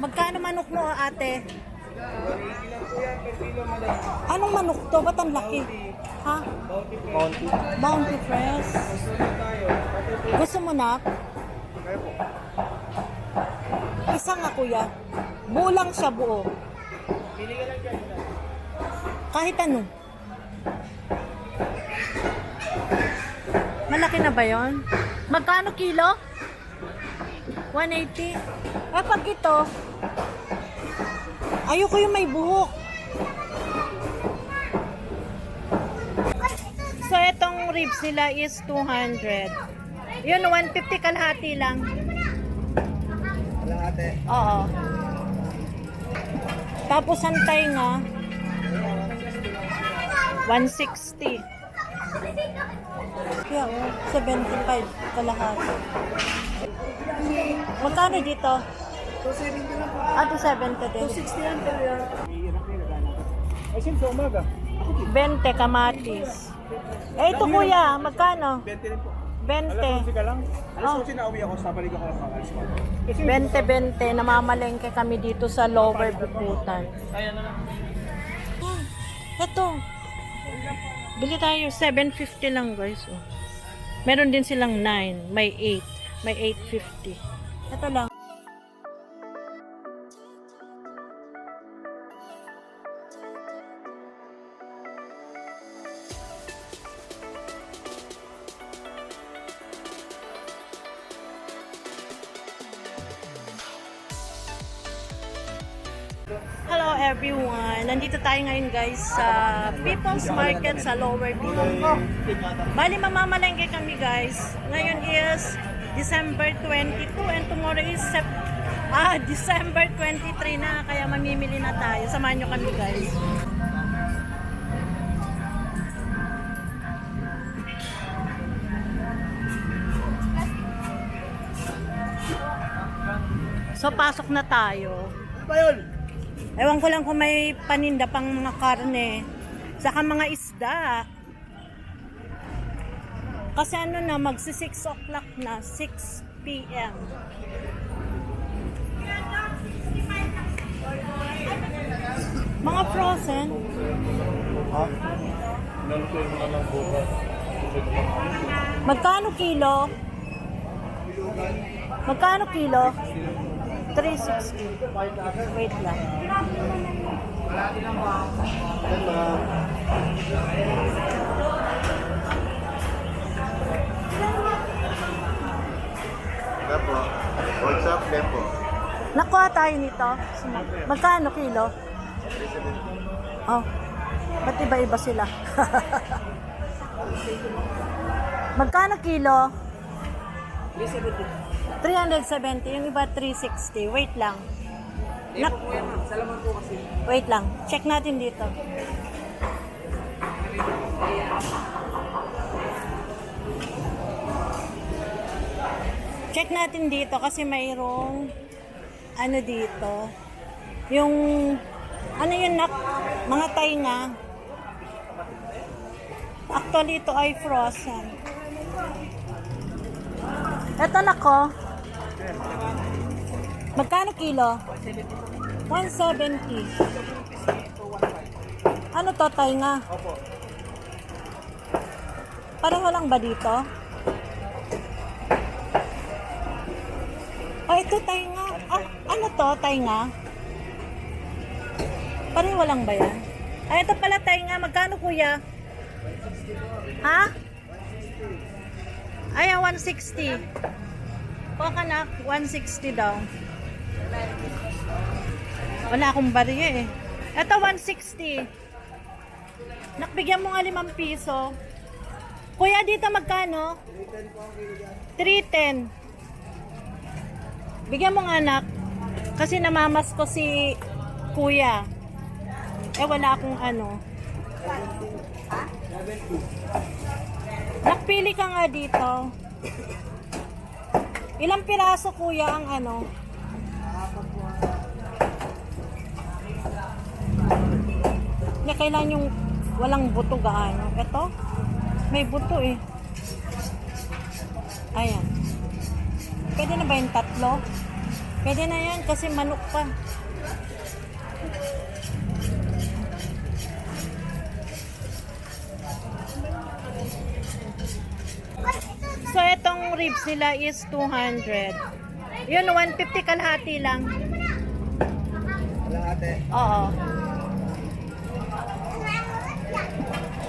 Magkano manok mo, ate? 180 lang po yan per kilo, madam. Anong manok to? Ba't ang laki? Ha? Bounty. Bounty Fresh. Gusto na tayo. Pati po. Gusto mo na? Kaya po. Isa nga, kuya. Buo lang siya, buo. Pili ka lang dyan, madam. Kahit ano. Malaki na ba yon? Magkano kilo? 180. Pag ito, ayoko yung may buhok. So, itong ribs nila is 200. Yun, 150 kalahati lang. Wala ate. Oo. Tapos ang tainga, 160. Kaya, 75 kalahati. Magkano dito? 270 lang po. 270 din. 260 yan po yan. Hirap nila gano'n. Ay, siyempre, umaga. 20 kamatis. Eh, ito kuya, magkano? 20 rin po. 20. Alas 11 ka lang. Alas Oh. 11 na uwi ako. Sabalik ako lang mga ko. Kasi 20-20, namamalengke kami dito sa Lower Bukutan. Ayan na lang. Ito. Bili tayo, 750 lang guys. Oh. Meron din silang 9, may 8, may 850. Ito lang. Hello everyone! Nandito tayo ngayon guys sa People's Market sa Lower Bicol. Bali mamamalengke kami guys. Ngayon is December 22 and tomorrow is December 23 na. Kaya mamimili na tayo. Samahan nyo kami guys. So pasok na tayo. Ano ba yun? Ewan ko lang kung may paninda pang mga karne. Saka mga isda. Kasi ano na, magsi 6 o'clock na, 6 p.m. Mga frozen. Ha? Nalutuin mo na lang bukas. Magkano kilo? Magkano kilo? 360. Wait lang. Depo. What's up, Depo? Nakuha tayo nito. Magkano kilo? Oh. Ba't iba-iba sila? Magkano kilo? 370. Yung iba 360. Wait lang. Salamat po kasi. Wait lang. Check natin dito. Check natin dito kasi mayroong ano dito. Yung ano yun mga tainga. Actually ito ay frozen. Ito nako. Magkano kilo? 170. Ano to, tainga? Opo. Pareho lang ba dito? Oh, ito tainga. Ah, ano to, tainga? Pareho lang ba yan? Ay, ito pala tainga. Magkano kuya? Ha? Ay, 160. Kuha ka na, 160 daw. Wala akong bariya eh. Ito, 160. Nakbigyan mo nga 5 piso. Kuya, dito magkano? 310. Bigyan mo nga anak. Kasi namamas ko si kuya. Eh, wala akong ano. Nakpili ka nga dito. Ilang piraso kuya ang ano? Na kailan yung walang buto gaano. Ito, may buto eh. Ayan. Pwede na ba yung 3? Pwede na yan kasi manok pa. So, itong ribs nila is 200. Yun, 150 kalahati lang. Oo.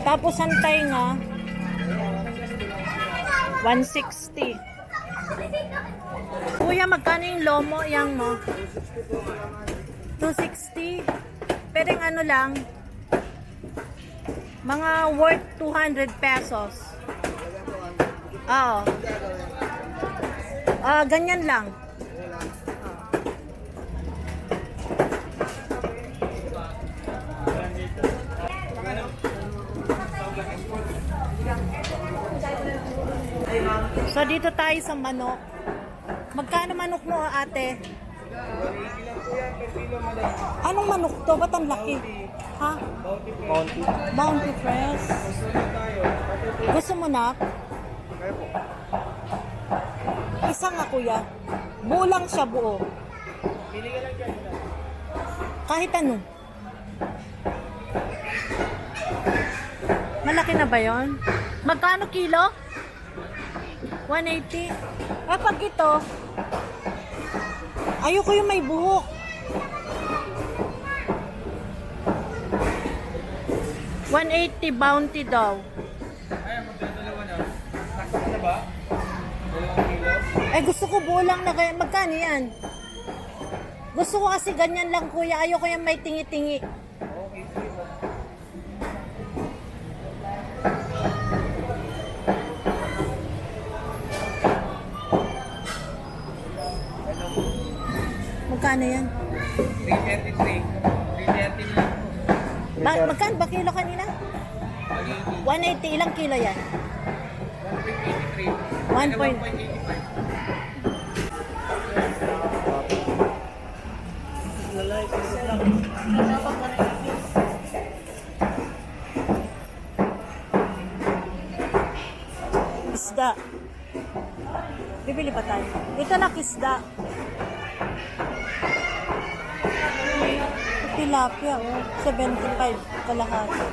Tapos ang tainga, 160. Kuya, magkano yung lomo? Yang mo? 260. Pwedeng ano lang, mga worth 200 pesos. Oo. Ganyan lang. So, dito tayo sa manok. Magkano manok mo, ate? Anong manok to? Ba't ang laki? Ha? Bounty Fresh. Gusto mo na? Isa nga, kuya. Buo lang siya, buo. Kahit ano. Malaki na ba yon? Magkano kilo? 180. Pag ito, ayoko yung may buhok. 180 bounty daw. Eh, gusto ko buo lang na ganyan. Magkano yan? Gusto ko kasi ganyan lang, kuya. Ayoko yung may tingi-tingi. Magkano yan? 333. 330 lang. Magkano ba kilo kanina? 180. Ilang kilo yan? 1.83. 1.85. Isda. Bibili pa tayo. Ito na isda. Tilapia, 75 kalahati.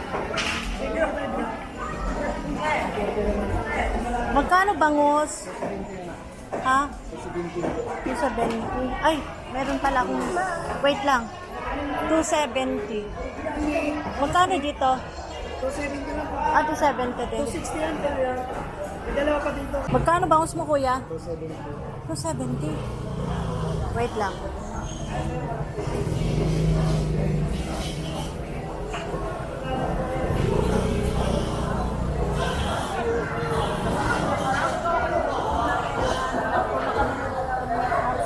Magkano bangus? Ha? 270. Ay, meron pala akong... Wait lang. 270. Magkano dito? 270 lang po. 270 din. 260 lang po yan. May dalawa pa dito. Magkano bangus mo, kuya? 270. 270. Wait lang.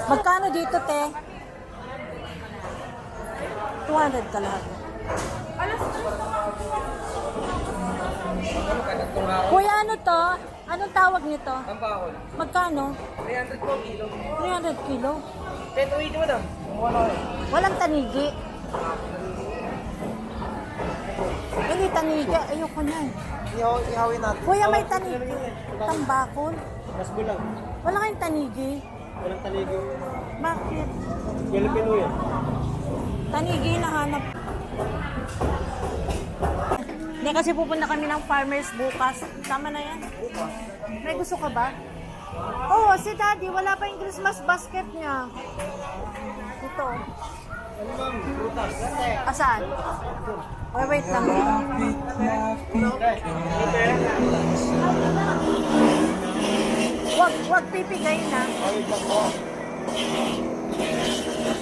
Magkano dito, te? 200 ka lahat. Kuya, ano to? Anong tawag nito? Ang bakol. Magkano? 300 po kilo. 300 kilo. Ito, ito mo daw. Walang tanigi. Hindi tanigi. Ayoko na. Ihawin natin. Kuya, may tanigi. Tambakol. Mas bulang. Wala kayong tanigi. Walang taligi. Bakit? Filipino yan. Tanigi na hanap. Hindi kasi pupunta kami ng farmers bukas. Tama na yan. May gusto ka ba? Oo, si daddy. Wala pa yung Christmas basket niya. Ito. Asaan? Wait lang. Wag pipigay na.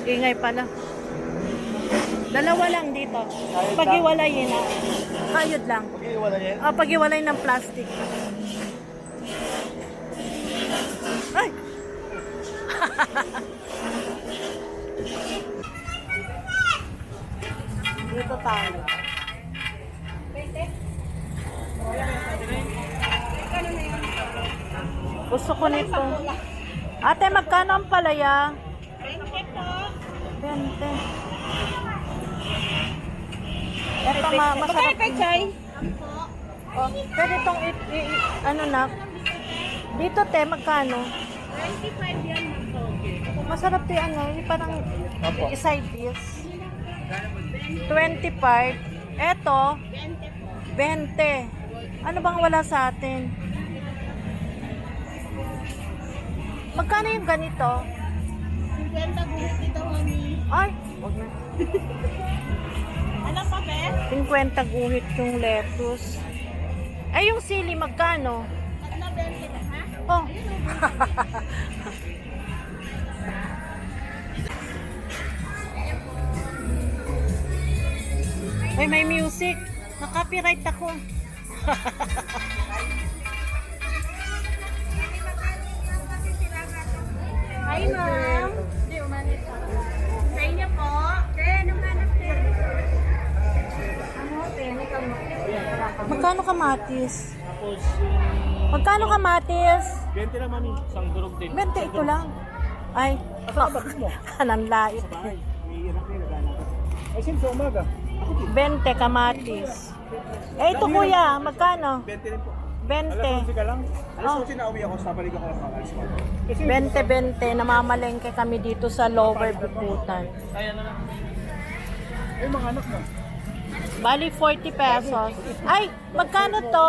Ingay pala. Dalawa lang dito. Pag-iwalayin na. Kayod lang. Pag-iwalay ng plastic. Ay! Dito tayo. Gusto ko nito. Ate, magkano ang palaya? 20 po. 20. Ito masarap. Oh, pwede itong ano na. Dito, te, magkano? 25 yan, magkano? Masarap yung ano, yung parang Apo. side dish. 25. Eto, 20. Ano bang wala sa atin? Magkano yung ganito? 50 guhit dito, mami. Ay, wag na. Ano pa, be? 50 guhit yung lettuce. Ay, yung sili, magkano? Tatlo 20 na, ha? Oh. Ay, may music. Na-copyright ako. Hi, ma'am. Hindi, umalis po. Sa inyo po. Ten, umanap din. Ano, ten, ikaw mo. Magkano kamatis? Tapos, Magkano kamatis? 20 lang, mami. Isang durog din. 20 ito lang. Ay, Bakit mo? anong lait. Bahay. May hirap na nagana ka. Ay, sim, sa umaga. 20 kamatis. Eh, ito kuya, magkano? 20 rin po. 20. ka lang. Oh. Nauwi ako sa balik ako ng alas 4. 20-20, namamalengke kami dito sa Lower Bukutan. Ay, ano na. Ay, mga anak mo. Bali, 40 pesos. Ay, magkano to?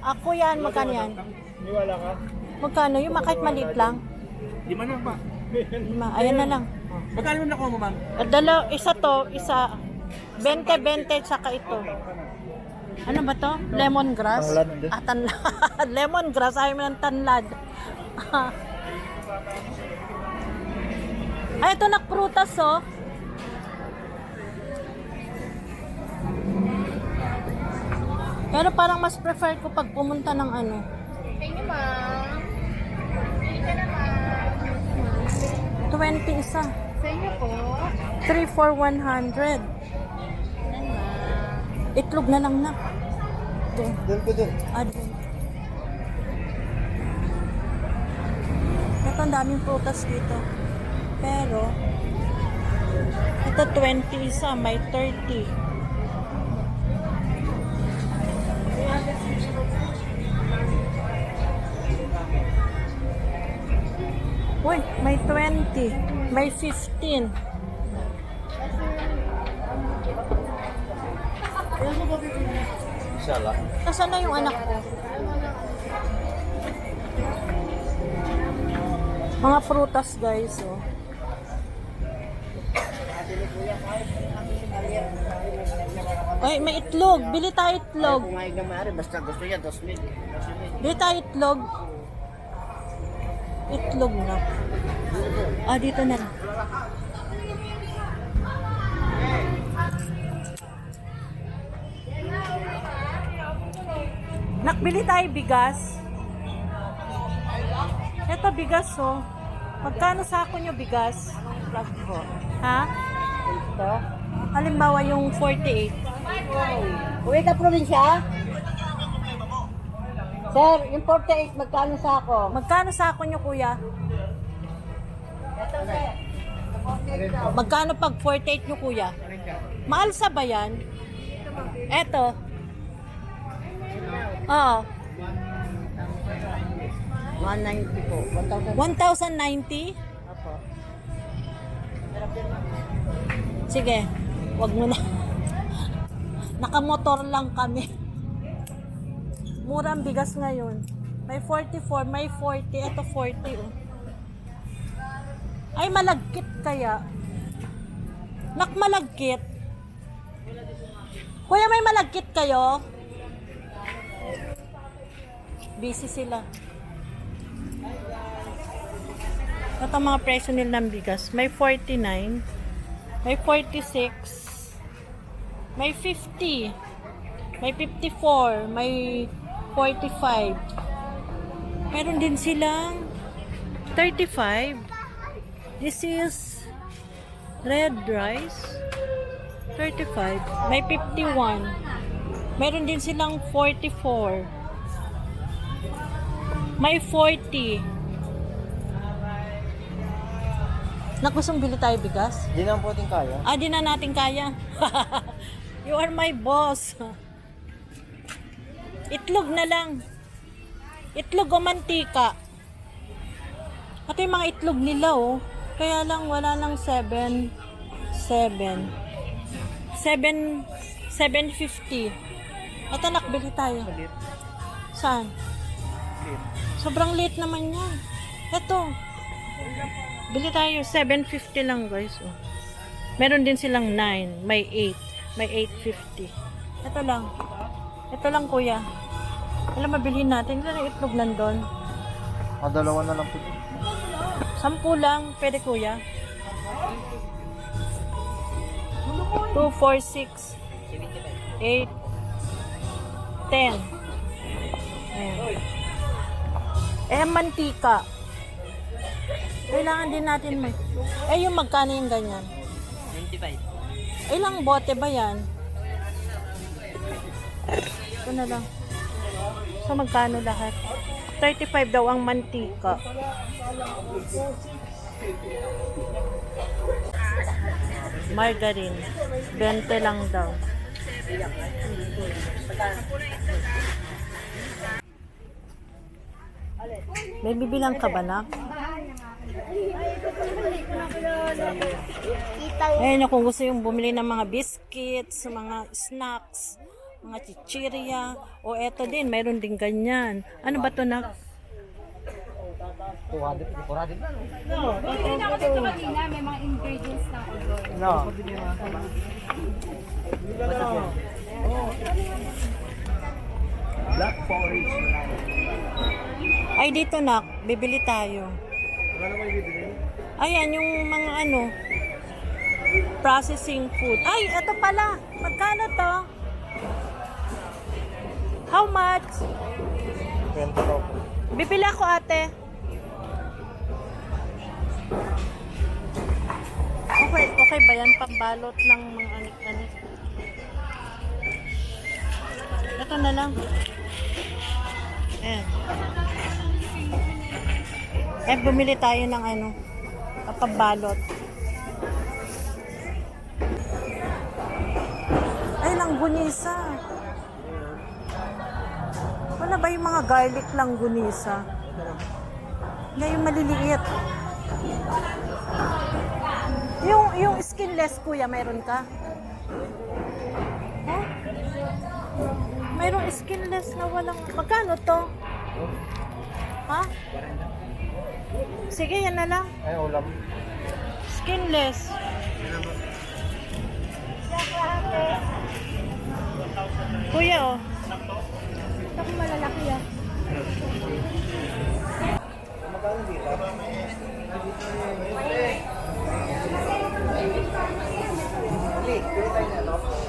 Ako yan, magkano yan? Niwala ka? Magkano? Yung kahit maliit lang. Di man lang pa. Lima. Ayan na lang. Magkano mo nakuha mo, ma'am? Isa to, isa. 20-20, saka ito. Ano ba to? Lemongrass? Tanlad. Ah, tanlad. Lemongrass, ayaw mo ng tanlad. Ay, ito nakprutas, oh. Pero parang mas prefer ko pag pumunta ng ano. Sa inyo, ma'am. Dito na, ma'am. 20 isa. Sa inyo po. 3 for 100. Yan, ma'am. Itlog na lang na. Doon. Doon ko doon. Ah, doon. Ito, ang daming prutas dito. Pero, ito 20 isa, may 30. Uy, may 20. May 15. Inshallah. Nasaan na yung anak ko? Mga prutas, guys, oh. Ay, may itlog. Bili tayo itlog. Pumayag na maaari, basta gusto niya, 2,000. Bili tayo itlog. Itlog na. Ah, dito na. Nakbili tayo bigas. Ito bigas, oh. Magkano sako nyo bigas? Ha? Ito? Halimbawa yung 48. Uwi ka probinsya? Sir, yung 48, magkano sa ako? Magkano sako nyo, kuya? Magkano pag 48 nyo, kuya? Mahal sa ba yan? Eto. Oo. 190 po. 1,090? Apo. Sige, wag mo na. Nakamotor lang kami. Murang bigas ngayon. May 44, may 40. Ito 40, oh. Ay, malagkit kaya. Malagkit. Kuya, may malagkit kayo? Busy sila. Ito ang mga presyo nila ng bigas. May 49. May 46. May 50. May 54. May 45. Meron din silang 35. This is red rice. 35. May 51. Meron din silang 44. May 40. Nakusong bili tayo bigas? Di naman po ating kaya. Ah, di na natin kaya. You are my boss. Itlog na lang. Itlog o mantika. Ito yung mga itlog nila, oh. Kaya lang wala nang 750. Ito nak, bili tayo. Saan? Sobrang late naman yan. Ito. Bili tayo. 750 lang guys. Oh. Meron din silang 9. May 8. May 850. Ito lang. Ito lang kuya. Alam, mabilihin natin. Ilan ang itlog nandun? Dalawa na lang po. 10 lang. Pwede kuya. 2, 4, 6, 8, 10. Ayan. Eh, mantika. Kailangan din natin may... Eh, yung magkano yung ganyan? 25. Ilang bote ba yan? Ito na lang. So, magkano lahat? 35 daw ang mantika. Margarine. 20 lang daw. May bibilang ka ba na? Ayun, kung gusto yung bumili ng mga biscuits, mga snacks, mga chichirya, o eto din, mayroon din ganyan. Ano ba to na? 400 na. Bumili na ako dito kanina, may mga ingredients na ulo. No. Black porridge. Ay, dito nak, bibili tayo. Ano mo ibibili? Ayan, yung mga ano, processing food. Ay, eto pala. Magkano to? How much? 20 daw po. Bibili ako, ate. Okay ba yan? Pambalot ng mga anik-anik. Ito na lang. Bumili tayo ng ano, pambalot. Ay, langgunisa. Wala ba yung mga garlic langgunisa? Na yung maliliit. Yung skinless, kuya, mayroon ka? Huh? Mayroong skinless na walang... Magkano to? Ha? Sige, yan na lang. Ay, ulam. Skinless. Kuya, oh. Ito kung malalaki yan.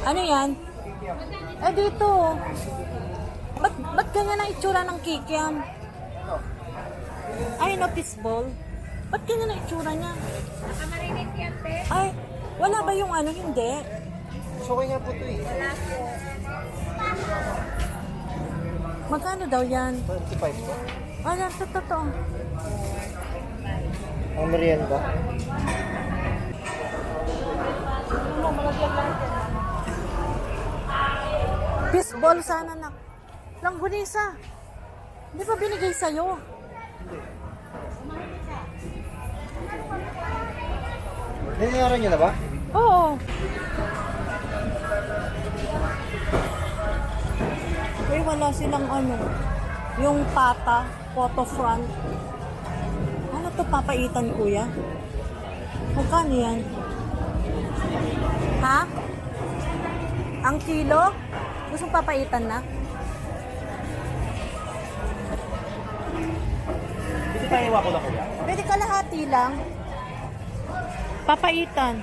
Ano yan? Eh, dito. Ba't ganyan ang itsura ng kikiam? Ay, no, fishball. Ba't ganyan ang itsura niya? Nakamarinate yan, te. Ay, wala ba yung ano? Hindi. So, kaya po ito eh. Magkano daw yan? 25 po. Wala, totoo. Ang merienda. Fishball sana na. Langgunisa. Hindi pa binigay sa'yo. Ninayaran niyo na ba? Oo. Uy, wala silang ano. Yung pata, photo front. Ano to papaitan, kuya? Magkano yan? Ha? Ang kilo? Gusto mong papaitan na? Hindi tayo iwa ko na kuya. Pwede kalahati lang. Papaitan.